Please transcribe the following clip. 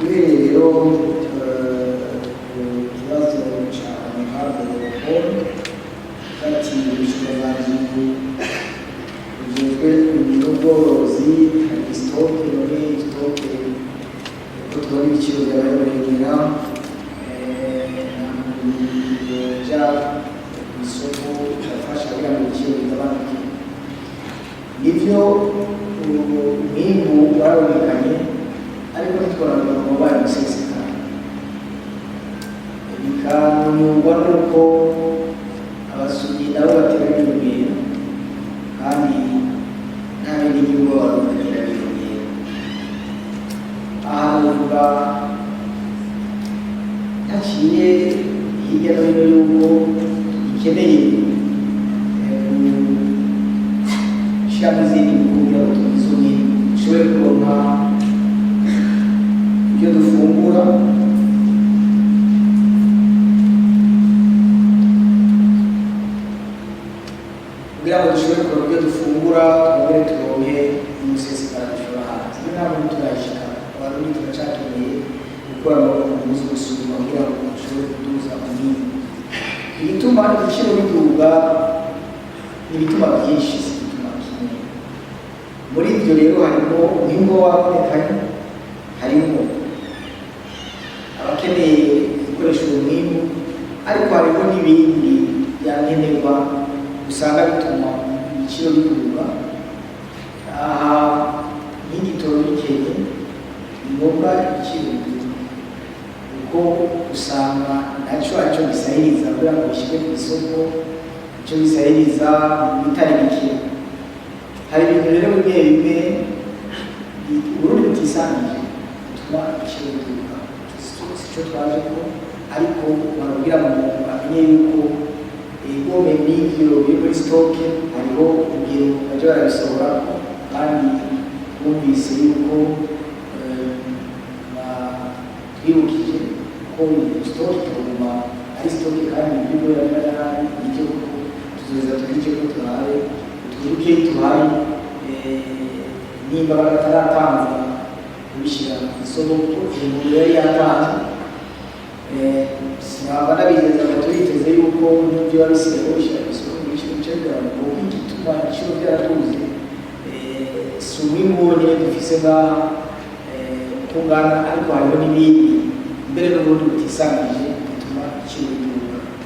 rero ikibazo cya mihanda kati ubushobozi bugezwe n'ubworozi hari sitoke muri sitoke ko tubona ibiciro byabayoborera bya isoko cyafasha kugira ngo ibiciro bigabanuke nibyo umwimbu warabonekanye ariko ntitwarabona mu mubare musesekara bikanyurwa n'uko abasumyi nabo bateganya ibintu kandi nta bindi gihugu barumvira ibintu aha bavuga ntaciye hirya no hino y'uko ikeneye gushyiramo izindi kugira ngo tubisome dushobore kubona ibyo dufungura kugira ngo dushobore kubona ibyo dufungura twongere turonke umusesekara dushobora hanze niyo ntabwo turayishika abarundi turacakeneye gukora amaboko mu munsi gusuzuma kugira ngo dushobore kuduza umwimbu ibituma ibiciro biduga ibituma byinshi si ibituma kimwe muri ibyo rero harimo umwimbu wabonekanye harimo abakeneye gukoresha uwo mwimbu ariko harimo n'ibindi byankenerwa usanga bituma ibiciro biduga aha nk'igitoro gikeye ni ngombwa ibiciro biduga kuko usanga nacyo aricyo gisahiriza kugira ngo bishyirwe ku isoko icyo gisahiriza mu bitari bike hari ibintu rero bimwe bimwe uburundi butisangije bituma ibiciro biduga si cyo twaje ko ariko barabwira mu muntu amenye yuko igome n'ibyo biri muri sitoke hariho urugero bajya barabisohora kandi bumvise yuko twibukije ko sitoke tuguma ari sitoke kandi ibyo yarari nicyo tuzoza tubike ko tuhaye twibuke tuhaye nimba bataratanze kubishyira ku isoko kuko umuntu yari yatanze sinaba nabizeza ngo turiteze yuko n'ibyo biba bisigaye bishyira ku isoko mu bice bigaragara ngo igituma ibiciro byaratuze si umwimbu wonyine dufise ngaha kungana ariko hariho n'ibindi mbere n'ubundi butisangije